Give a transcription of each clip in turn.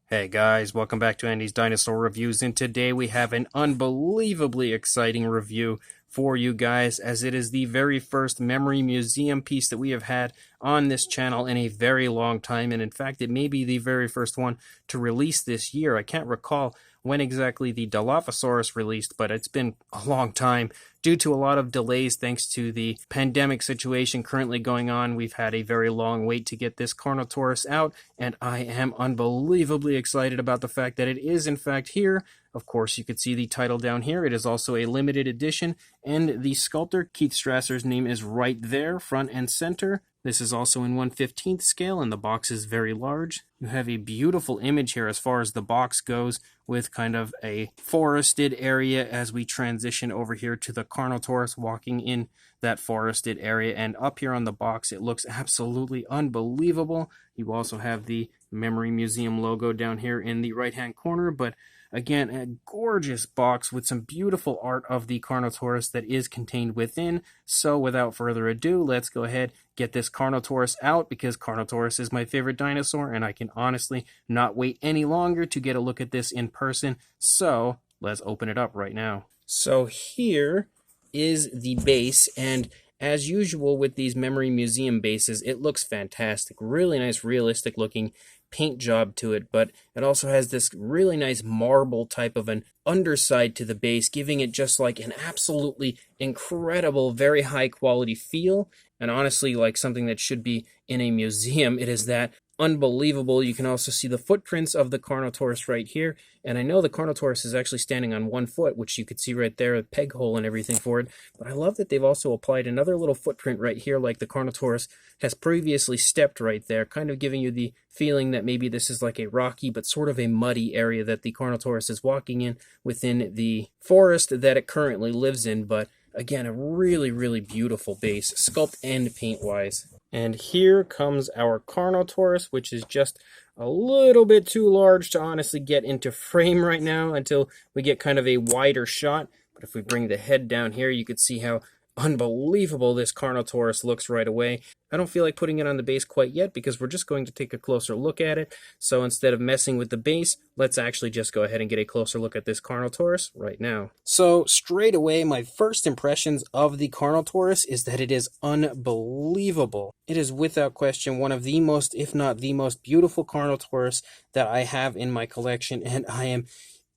Hey guys, welcome back to Andy's Dinosaur Reviews, and today we have an unbelievably exciting review for you guys, as it is the very first memory museum piece that we have had on this channel in a very long time, and in fact it may be the very first one to release this year. I can't recall when exactly the Dilophosaurus released, but it's been a long time due to a lot of delays thanks to the pandemic situation currently going on. We've had a very long wait to get this Carnotaurus out, and I am unbelievably excited about the fact that it is in fact here. Of course, you could see the title down here. It is also a limited edition, and the sculptor, Keith Strasser's name, is right there, front and center. This is also in 1/15th scale, and the box is very large. You have a beautiful image here as far as the box goes, with kind of a forested area as we transition over here to the Carnotaurus walking in that forested area. And up here on the box, it looks absolutely unbelievable. You also have the Memory Museum logo down here in the right-hand corner, but again, a gorgeous box with some beautiful art of the Carnotaurus that is contained within. So without further ado, let's go ahead, get this Carnotaurus out, because Carnotaurus is my favorite dinosaur, and I can honestly not wait any longer to get a look at this in person. So let's open it up right now. So here is the base, and as usual with these Memory Museum bases, it looks fantastic. Really nice, realistic looking paint job to it, but it also has this really nice marble type of an underside to the base, giving it just like an absolutely incredible, very high quality feel, and honestly like something that should be in a museum. It is that unbelievable. You can also see the footprints of the Carnotaurus right here, and I know the Carnotaurus is actually standing on one foot, which you could see right there, a peg hole and everything for it, but I love that they've also applied another little footprint right here, like the Carnotaurus has previously stepped right there, kind of giving you the feeling that maybe this is like a rocky but sort of a muddy area that the Carnotaurus is walking in within the forest that it currently lives in. But again, a really, really beautiful base, sculpt and paint-wise. And here comes our Carnotaurus, which is just a little bit too large to honestly get into frame right now until we get kind of a wider shot. But if we bring the head down here, you could see how unbelievable this Carnotaurus looks right away. I don't feel like putting it on the base quite yet because we're just going to take a closer look at it. So instead of messing with the base, let's actually just go ahead and get a closer look at this Carnotaurus right now. So straight away, my first impressions of the Carnotaurus is that it is unbelievable. It is without question one of the most, if not the most beautiful Carnotaurus that I have in my collection, and I am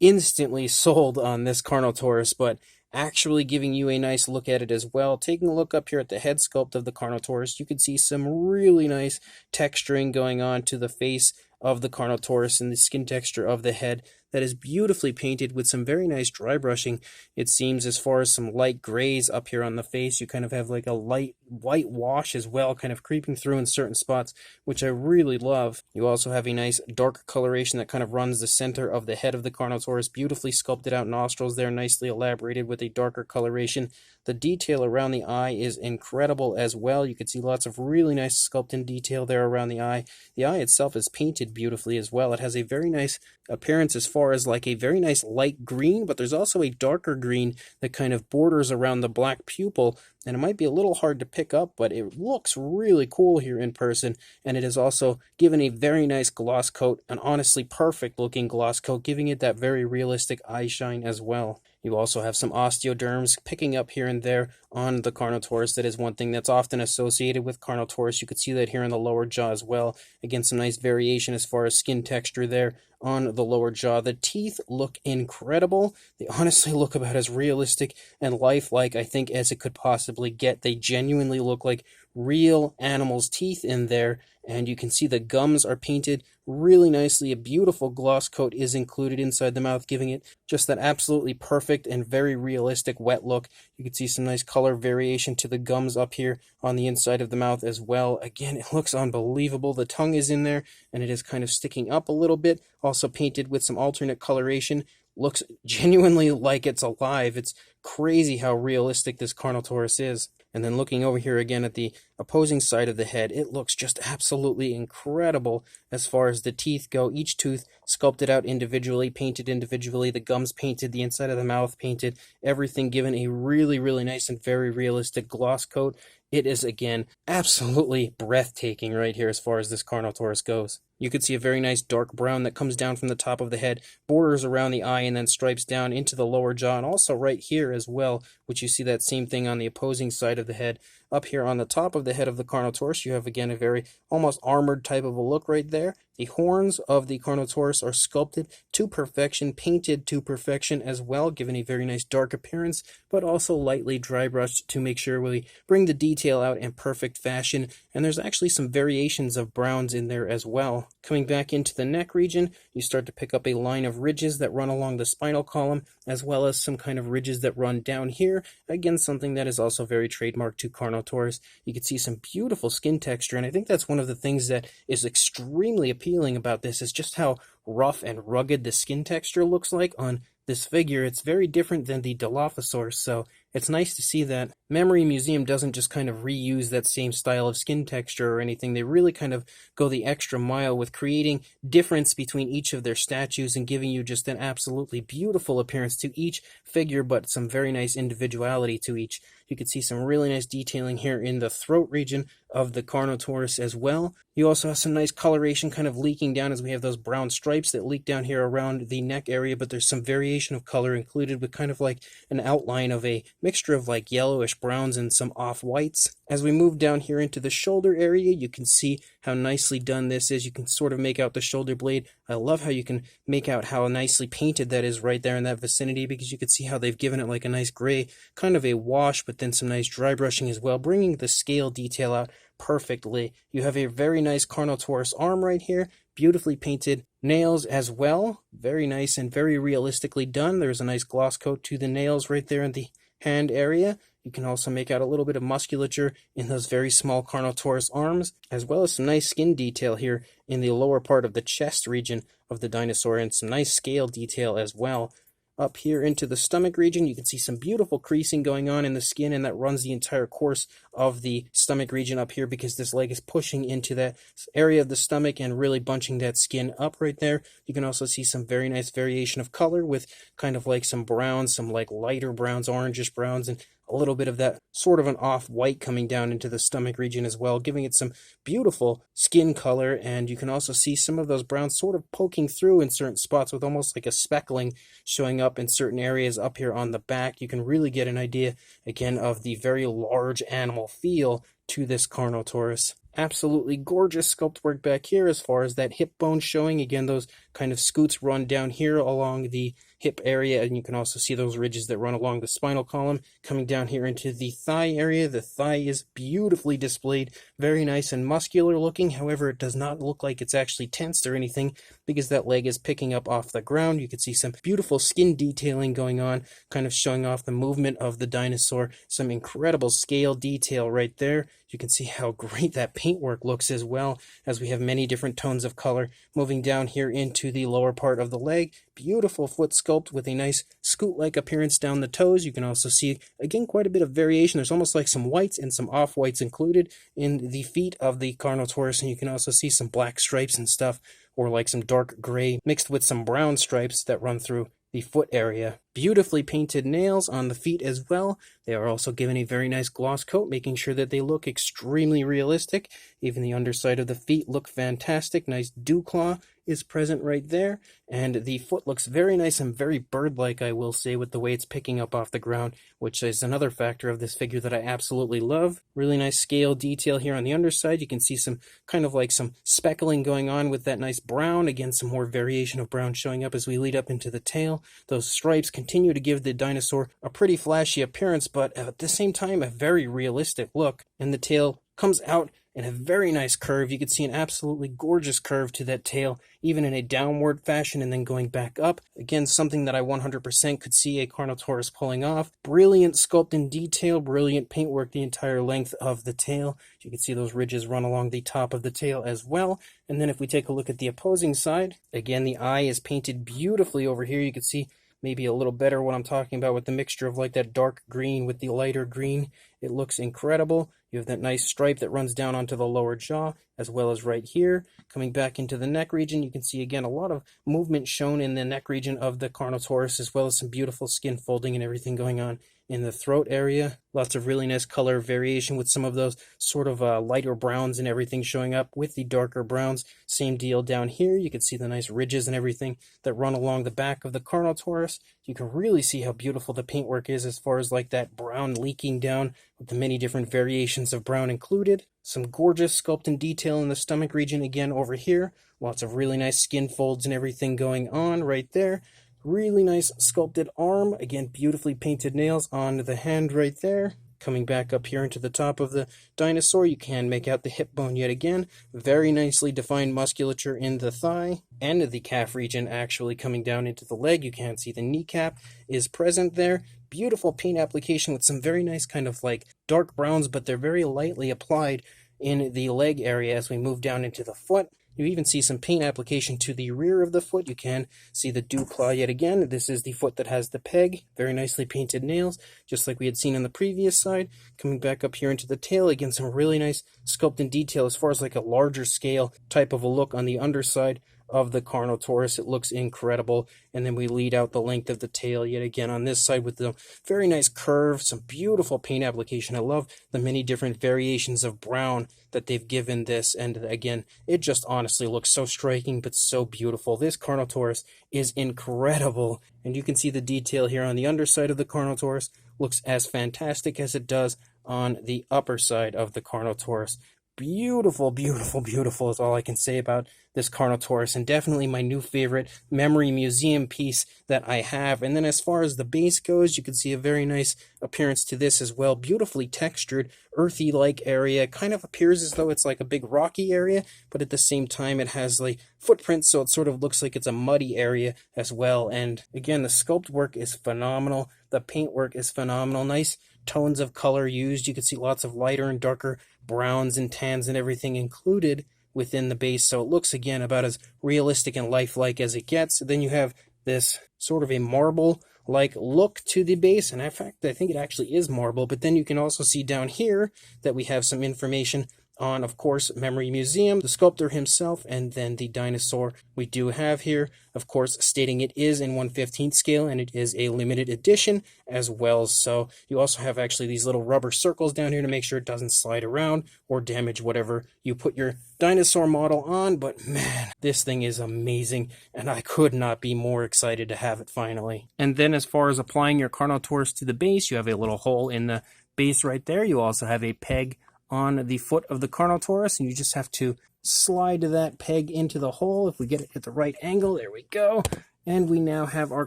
instantly sold on this Carnotaurus. But actually giving you a nice look at it as well. Taking a look up here at the head sculpt of the Carnotaurus, you can see some really nice texturing going on to the face of the Carnotaurus and the skin texture of the head that is beautifully painted with some very nice dry brushing. It seems as far as some light grays up here on the face, you kind of have like a light white wash as well, kind of creeping through in certain spots, which I really love. You also have a nice dark coloration that kind of runs the center of the head of the Carnotaurus, beautifully sculpted out nostrils there, nicely elaborated with a darker coloration. The detail around the eye is incredible as well. You can see lots of really nice sculpting detail there around the eye. The eye itself is painted beautifully as well. It has a very nice appearance as far as like a very nice light green, but there's also a darker green that kind of borders around the black pupil, and it might be a little hard to pick up, but it looks really cool here in person. And it is also given a very nice gloss coat, an honestly perfect looking gloss coat, giving it that very realistic eye shine as well. You also have some osteoderms picking up here and there on the Carnotaurus. That is one thing that's often associated with Carnotaurus. You could see that here in the lower jaw as well. Again, some nice variation as far as skin texture there on the lower jaw. The teeth look incredible. They honestly look about as realistic and lifelike, I think, as it could possibly get. They genuinely look like real animals' teeth in there, and you can see the gums are painted really nicely. A beautiful gloss coat is included inside the mouth, giving it just that absolutely perfect and very realistic wet look. You can see some nice color variation to the gums up here on the inside of the mouth as well. Again, it looks unbelievable. The tongue is in there, and it is kind of sticking up a little bit, also painted with some alternate coloration. Looks genuinely like it's alive. It's crazy how realistic this Carnotaurus is. And then looking over here again at the opposing side of the head, it looks just absolutely incredible as far as the teeth go. Each tooth sculpted out individually, painted individually, the gums painted, the inside of the mouth painted, everything given a really, really nice and very realistic gloss coat. It is, again, absolutely breathtaking right here as far as this Carnotaurus goes. You could see a very nice dark brown that comes down from the top of the head, borders around the eye, and then stripes down into the lower jaw, and also right here as well, which you see that same thing on the opposing side of the head. Up here on the top of the head of the Carnotaurus, you have, again, a very almost armored type of a look right there. The horns of the Carnotaurus are sculpted to perfection, painted to perfection as well, giving a very nice dark appearance, but also lightly dry brushed to make sure we bring the detail out in perfect fashion. And there's actually some variations of browns in there as well. Coming back into the neck region, you start to pick up a line of ridges that run along the spinal column, as well as some kind of ridges that run down here. Again, something that is also very trademark to Carnotaurus. You can see some beautiful skin texture, and I think that's one of the things that is extremely appealing about this, is just how rough and rugged the skin texture looks like on this figure. It's very different than the Dilophosaurus, so it's nice to see that Memory Museum doesn't just kind of reuse that same style of skin texture or anything. They really kind of go the extra mile with creating difference between each of their statues and giving you just an absolutely beautiful appearance to each figure, but some very nice individuality to each. You can see some really nice detailing here in the throat region of the Carnotaurus as well. You also have some nice coloration kind of leaking down, as we have those brown stripes that leak down here around the neck area, but there's some variation of color included with kind of like an outline of a mixture of like yellowish browns and some off-whites. As we move down here into the shoulder area, you can see how nicely done this is. You can sort of make out the shoulder blade. I love how you can make out how nicely painted that is right there in that vicinity, because you can see how they've given it like a nice gray, kind of a wash, but then some nice dry brushing as well, bringing the scale detail out perfectly. You have a very nice Carnotaurus arm right here, beautifully painted nails as well. Very nice and very realistically done. There's a nice gloss coat to the nails right there in the hand area. You can also make out a little bit of musculature in those very small Carnotaurus arms, as well as some nice skin detail here in the lower part of the chest region of the dinosaur, and some nice scale detail as well. Up here into the stomach region, you can see some beautiful creasing going on in the skin, and that runs the entire course of the stomach region up here, because this leg is pushing into that area of the stomach and really bunching that skin up right there. You can also see some very nice variation of color with kind of like some browns, some like lighter browns, orangish browns, and a little bit of that sort of an off-white coming down into the stomach region as well, giving it some beautiful skin color. And you can also see some of those browns sort of poking through in certain spots with almost like a speckling showing up in certain areas up here on the back. You can really get an idea, again, of the very large animal feel to this Carnotaurus. Absolutely gorgeous sculpt work back here as far as that hip bone showing. Again, those kind of scoots run down here along the hip area, and you can also see those ridges that run along the spinal column coming down here into the thigh area. The thigh is beautifully displayed, very nice and muscular looking. However, it does not look like it's actually tensed or anything, because that leg is picking up off the ground. You can see some beautiful skin detailing going on, kind of showing off the movement of the dinosaur. Some incredible scale detail right there. You can see how great that paintwork looks as well, as we have many different tones of color moving down here into the lower part of the leg. Beautiful foot sculpt with a nice scoot-like appearance down the toes. You can also see, again, quite a bit of variation. There's almost like some whites and some off-whites included in the feet of the Carnotaurus, and you can also see some black stripes and stuff, or like some dark gray mixed with some brown stripes that run through the foot area. Beautifully painted nails on the feet as well. They are also given a very nice gloss coat, making sure that they look extremely realistic. Even the underside of the feet look fantastic. Nice dew claw is present right there, and the foot looks very nice and very bird-like, I will say, with the way it's picking up off the ground, which is another factor of this figure that I absolutely love. Really nice scale detail here on the underside. You can see some kind of like some speckling going on with that nice brown. Again, some more variation of brown showing up as we lead up into the tail. Those stripes continue to give the dinosaur a pretty flashy appearance, but at the same time a very realistic look, and the tail comes out in a very nice curve. You can see an absolutely gorgeous curve to that tail, even in a downward fashion and then going back up. Again, something that I 100% could see a Carnotaurus pulling off. Brilliant sculpt and detail, brilliant paintwork the entire length of the tail. You can see those ridges run along the top of the tail as well. And then if we take a look at the opposing side, again, the eye is painted beautifully over here. You can see maybe a little better what I'm talking about with the mixture of like that dark green with the lighter green. It looks incredible. You have that nice stripe that runs down onto the lower jaw, as well as right here. Coming back into the neck region, you can see again a lot of movement shown in the neck region of the Carnotaurus, as well as some beautiful skin folding and everything going on in the throat area. Lots of really nice color variation with some of those sort of lighter browns and everything showing up with the darker browns. Same deal down here. You can see the nice ridges and everything that run along the back of the Carnotaurus. You can really see how beautiful the paintwork is as far as like that brown leaking down with the many different variations of brown included. Some gorgeous sculpt and detail in the stomach region again over here. Lots of really nice skin folds and everything going on right there. Really nice sculpted arm. Again, beautifully painted nails on the hand right there. Coming back up here into the top of the dinosaur, you can make out the hip bone yet again. Very nicely defined musculature in the thigh and the calf region actually coming down into the leg. You can see the kneecap is present there. Beautiful paint application with some very nice kind of like dark browns, but they're very lightly applied in the leg area as we move down into the foot. You even see some paint application to the rear of the foot. You can see the dew claw yet again. This is the foot that has the peg. Very nicely painted nails, just like we had seen on the previous side. Coming back up here into the tail, again, some really nice sculpt and detail as far as like a larger scale type of a look on the underside of the Carnotaurus. It looks incredible. And then we lead out the length of the tail yet again on this side with the very nice curve, some beautiful paint application. I love the many different variations of brown that they've given this, and again, it just honestly looks so striking but so beautiful. This Carnotaurus is incredible, and you can see the detail here on the underside of the Carnotaurus looks as fantastic as it does on the upper side of the Carnotaurus. Beautiful, beautiful, beautiful is all I can say about this Carnotaurus, and definitely my new favorite memory museum piece that I have. And then as far as the base goes, you can see a very nice appearance to this as well. Beautifully textured, earthy-like area. Kind of appears as though it's like a big rocky area, but at the same time it has like footprints, so it sort of looks like it's a muddy area as well. And again, the sculpt work is phenomenal. The paint work is phenomenal. Nice tones of color used. You can see lots of lighter and darker browns and tans and everything included within the base, so it looks again about as realistic and lifelike as it gets. Then you have this sort of a marble like look to the base, and in fact I think it actually is marble. But then you can also see down here that we have some information on, of course, Memory Museum, the sculptor himself, and then the dinosaur we do have here, of course, stating it is in 1/15 scale and it is a limited edition as well. So you also have actually these little rubber circles down here to make sure it doesn't slide around or damage whatever you put your dinosaur model on. But man, this thing is amazing, and I could not be more excited to have it finally. And then as far as applying your Carnotaurus to the base, you have a little hole in the base right there. You also have a peg on the foot of the Carnotaurus, and you just have to slide that peg into the hole. If we get it at the right angle, there we go. And we now have our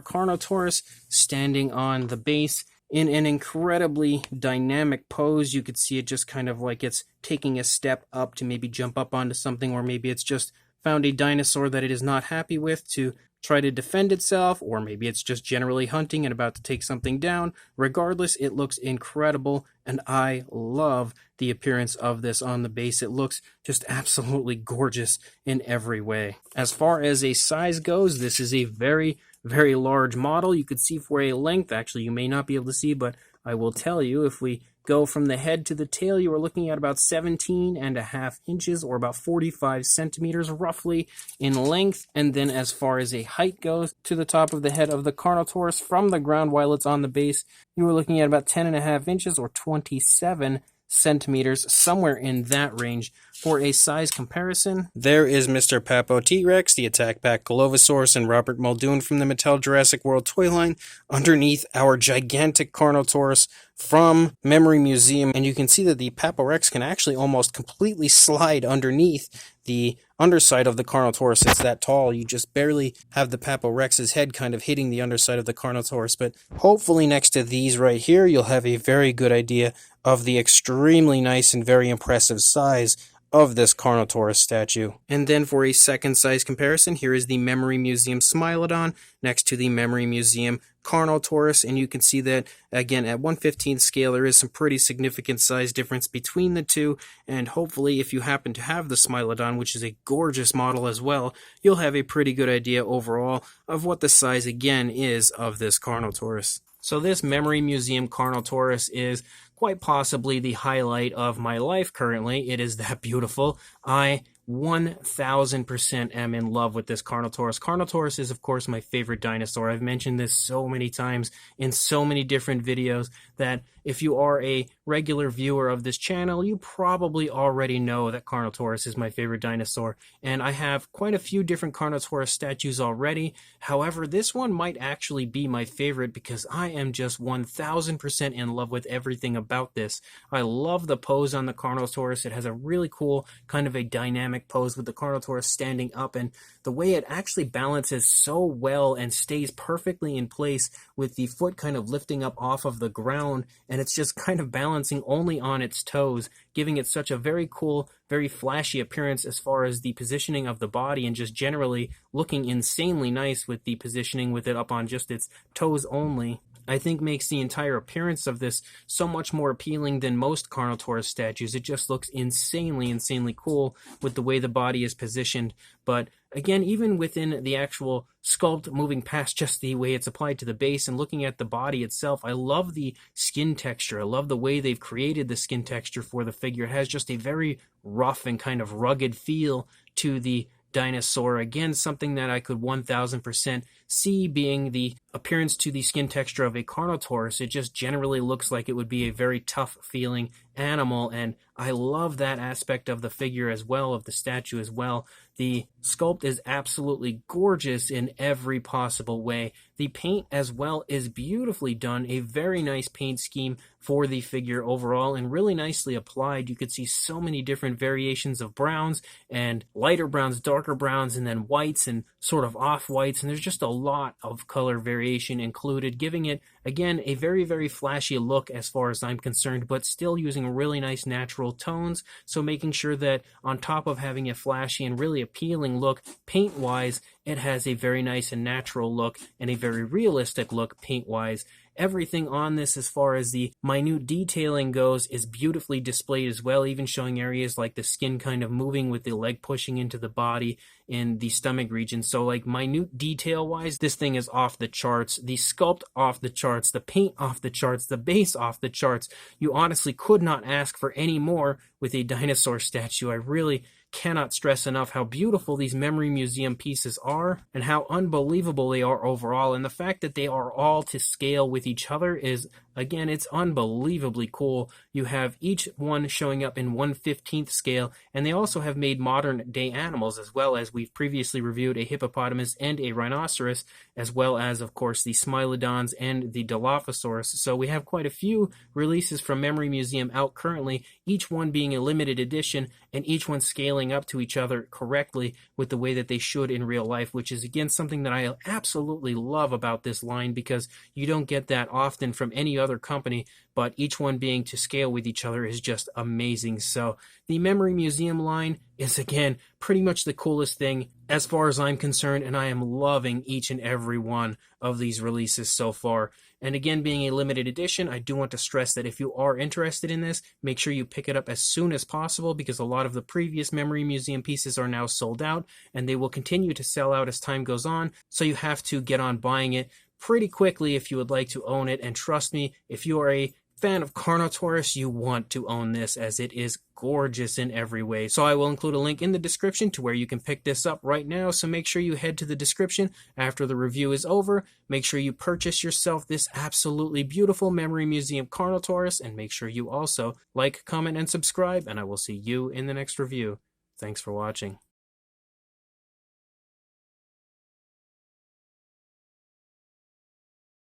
Carnotaurus standing on the base in an incredibly dynamic pose. You could see it just kind of like it's taking a step up to maybe jump up onto something, or maybe it's just found a dinosaur that it is not happy with to try to defend itself, or maybe it's just generally hunting and about to take something down. Regardless, it looks incredible, and I love the appearance of this on the base. It looks just absolutely gorgeous in every way. As far as a size goes, this is a very, very large model. You could see for a length, actually you may not be able to see, but I will tell you, if we go from the head to the tail, you are looking at about 17.5 inches, or about 45 centimeters roughly in length. And then as far as a height goes, to the top of the head of the Carnotaurus from the ground while it's on the base, you are looking at about 10.5 inches, or 27 centimeters, somewhere in that range. For a size comparison, there is Mr. Papo T-Rex, the Attack Pack Golovosaurus, and Robert Muldoon from the Mattel Jurassic World toy line underneath our gigantic Carnotaurus from Memory Museum. And you can see that the Papo Rex can actually almost completely slide underneath the underside of the Carnotaurus. It's that tall. You just barely have the Papo Rex's head kind of hitting the underside of the Carnotaurus. But hopefully next to these right here, you'll have a very good idea of the extremely nice and very impressive size of this Carnotaurus statue. And then for a second size comparison, here is the Memory Museum Smilodon next to the Memory Museum Carnotaurus, and you can see that again at 1/15 scale there is some pretty significant size difference between the two. And hopefully, if you happen to have the Smilodon, which is a gorgeous model as well, you'll have a pretty good idea overall of what the size again is of this Carnotaurus. So this Memory Museum Carnotaurus is quite possibly the highlight of my life currently. It is that beautiful. I 1000% am in love with this Carnotaurus. Carnotaurus is, of course, my favorite dinosaur. I've mentioned this so many times in so many different videos that if you are a regular viewer of this channel, you probably already know that Carnotaurus is my favorite dinosaur. And I have quite a few different Carnotaurus statues already. However, this one might actually be my favorite because I am just 1000% in love with everything about this. I love the pose on the Carnotaurus. It has a really cool kind of a dynamic pose with the Carnotaurus standing up, and the way it actually balances so well and stays perfectly in place with the foot kind of lifting up off of the ground, and it's just kind of balancing only on its toes, giving it such a very cool, very flashy appearance as far as the positioning of the body, and just generally looking insanely nice with the positioning with it up on just its toes only. I think makes the entire appearance of this so much more appealing than most Carnotaurus statues. It just looks insanely cool with the way the body is positioned. But again, even within the actual sculpt, moving past just the way it's applied to the base and looking at the body itself, I love the skin texture. I love the way they've created the skin texture for the figure. It has just a very rough and kind of rugged feel to the dinosaur. Again, something that I could 1000% see being the appearance to the skin texture of a Carnotaurus. It just generally looks like it would be a very tough feeling animal, and I love that aspect of the figure as well, of the statue as well. The sculpt is absolutely gorgeous in every possible way. The paint as well is beautifully done, a very nice paint scheme for the figure overall, and really nicely applied. You could see so many different variations of browns, and lighter browns, darker browns, and then whites and sort of off-whites, and there's just a lot of color variation included, giving it, again, a very flashy look as far as I'm concerned, but still using really nice natural tones, so making sure that on top of having a flashy and really appealing look paint-wise, it has a very nice and natural look and a very realistic look paint-wise. Everything on this as far as the minute detailing goes is beautifully displayed as well, even showing areas like the skin kind of moving with the leg pushing into the body in the stomach region. So like minute detail wise, this thing is off the charts. The sculpt off the charts, the paint off the charts, the base off the charts. You honestly could not ask for any more with a dinosaur statue. I really cannot stress enough how beautiful these memory museum pieces are and how unbelievable they are overall, and the fact that they are all to scale with each other is, again, it's unbelievably cool. You have each one showing up in 1/15th scale, and they also have made modern day animals as well, as we've previously reviewed a hippopotamus and a rhinoceros, as well as, of course, the Smilodons and the Dilophosaurus. So we have quite a few releases from Memory Museum out currently, each one being a limited edition, and each one scaling up to each other correctly with the way that they should in real life, which is, again, something that I absolutely love about this line, because you don't get that often from any other company, but each one being to scale with each other is just amazing. So the Memory Museum line is, again, pretty much the coolest thing as far as I'm concerned, and I am loving each and every one of these releases so far. And again, being a limited edition, I do want to stress that if you are interested in this, make sure you pick it up as soon as possible, because a lot of the previous Memory Museum pieces are now sold out, and they will continue to sell out as time goes on, so you have to get on buying it pretty quickly if you would like to own it. And trust me, if you are a fan of Carnotaurus, you want to own this, as it is gorgeous in every way. So I will include a link in the description to where you can pick this up right now, so make sure you head to the description after the review is over. Make sure you purchase yourself this absolutely beautiful Memory Museum Carnotaurus, and make sure you also like, comment, and subscribe, and I will see you in the next review. Thanks for watching.